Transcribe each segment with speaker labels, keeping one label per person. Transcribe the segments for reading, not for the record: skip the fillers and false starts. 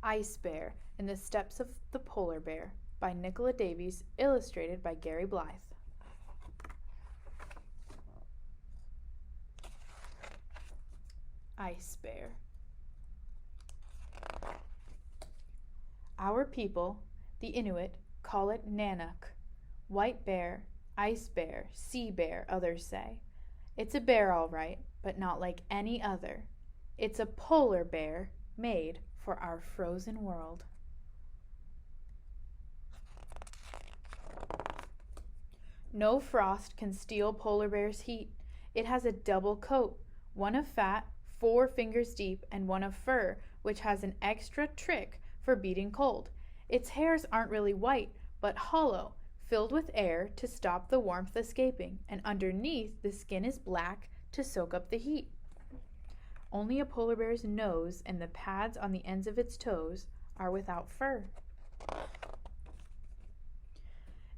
Speaker 1: Ice Bear in the Steps of the Polar Bear by Nicola Davies, illustrated by Gary Blythe. Ice Bear. Our people, the Inuit, call it Nanuk. White bear, ice bear, sea bear, others say. It's a bear all right, but not like any other. It's a polar bear made for our frozen world. No frost can steal polar bear's heat. It has a double coat, one of fat, 4 fingers deep, and one of fur, which has an extra trick for beating cold. Its hairs aren't really white, but hollow, filled with air to stop the warmth escaping, and underneath the skin is black to soak up the heat. Only a polar bear's nose and the pads on the ends of its toes are without fur.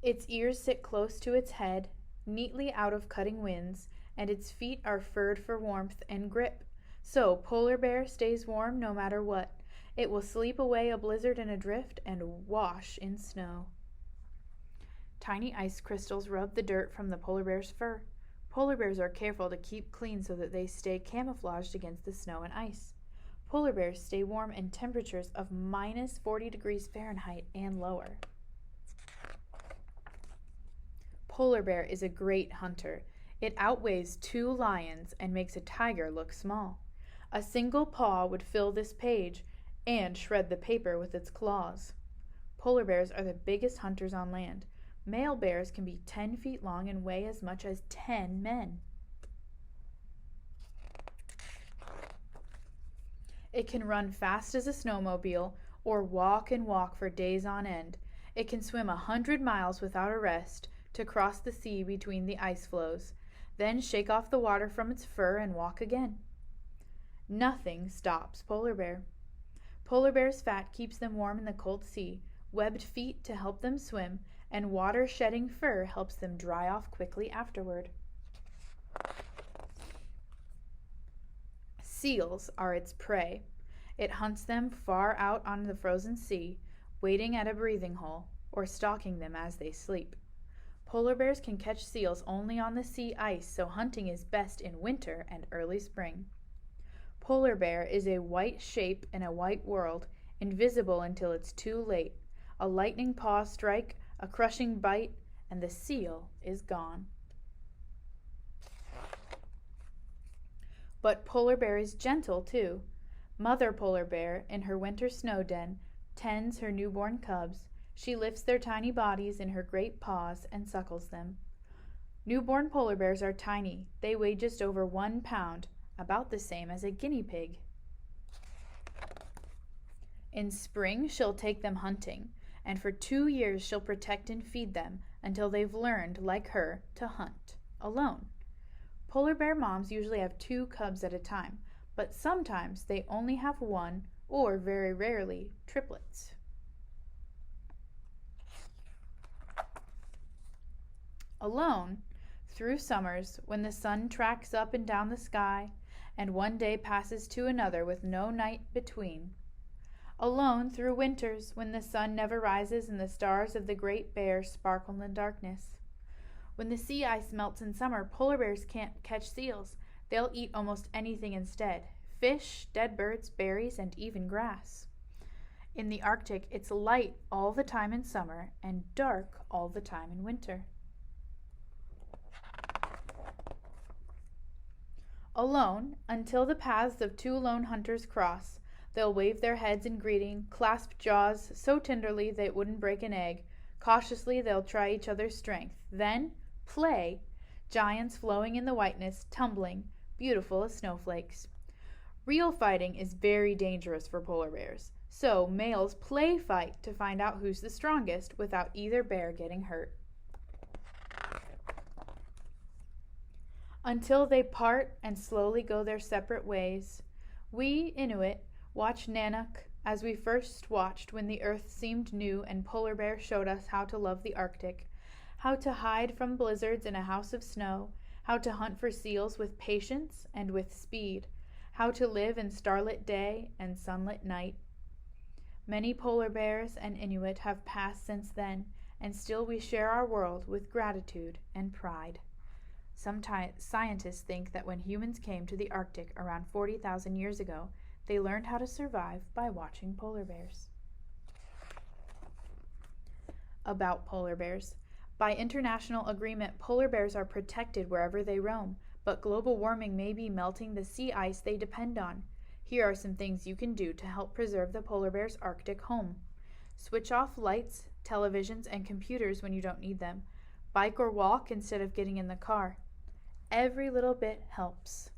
Speaker 1: Its ears sit close to its head, neatly out of cutting winds, and its feet are furred for warmth and grip. So polar bear stays warm no matter what. It will sleep away a blizzard and a drift and wash in snow. Tiny ice crystals rub the dirt from the polar bear's fur. Polar bears are careful to keep clean so that they stay camouflaged against the snow and ice. Polar bears stay warm in temperatures of minus 40 degrees Fahrenheit and lower. Polar bear is a great hunter. It outweighs 2 lions and makes a tiger look small. A single paw would fill this page and shred the paper with its claws. Polar bears are the biggest hunters on land. Male bears can be 10 feet long and weigh as much as 10 men. It can run fast as a snowmobile or walk and walk for days on end. It can swim 100 miles without a rest to cross the sea between the ice floes, then shake off the water from its fur and walk again. Nothing stops polar bear. Polar bear's fat keeps them warm in the cold sea, webbed feet to help them swim, and water-shedding fur helps them dry off quickly afterward. Seals are its prey. It hunts them far out on the frozen sea, waiting at a breathing hole, or stalking them as they sleep. Polar bears can catch seals only on the sea ice, so hunting is best in winter and early spring. Polar bear is a white shape in a white world, invisible until it's too late. A lightning paw strike, a crushing bite, and the seal is gone. But polar bear is gentle too. Mother polar bear, in her winter snow den, tends her newborn cubs. She lifts their tiny bodies in her great paws and suckles them. Newborn polar bears are tiny. They weigh just over 1 pound, about the same as a guinea pig. In spring, she'll take them hunting, and for 2 years she'll protect and feed them until they've learned, like her, to hunt alone. Polar bear moms usually have 2 cubs at a time, but sometimes they only have 1, or very rarely, triplets. Alone, through summers, when the sun tracks up and down the sky, and one day passes to another with no night between. Alone through winters, when the sun never rises and the stars of the great bear sparkle in the darkness. When the sea ice melts in summer, polar bears can't catch seals. They'll eat almost anything instead: fish, dead birds, berries, and even grass. In the Arctic, it's light all the time in summer and dark all the time in winter. Alone, until the paths of 2 lone hunters cross, they'll wave their heads in greeting, clasp jaws so tenderly they wouldn't break an egg. Cautiously they'll try each other's strength. Then, play, giants flowing in the whiteness, tumbling, beautiful as snowflakes. Real fighting is very dangerous for polar bears, so males play fight to find out who's the strongest without either bear getting hurt. Until they part and slowly go their separate ways, we, Inuit, watch Nanuk as we first watched when the earth seemed new and polar bear showed us how to love the Arctic, how to hide from blizzards in a house of snow, how to hunt for seals with patience and with speed, how to live in starlit day and sunlit night. Many polar bears and Inuit have passed since then, and still we share our world with gratitude and pride. Sometimes scientists think that when humans came to the Arctic around 40,000 years ago, they learned how to survive by watching polar bears. About polar bears. By international agreement, polar bears are protected wherever they roam, but global warming may be melting the sea ice they depend on. Here are some things you can do to help preserve the polar bear's Arctic home. Switch off lights, televisions, and computers when you don't need them. Bike or walk instead of getting in the car. Every little bit helps.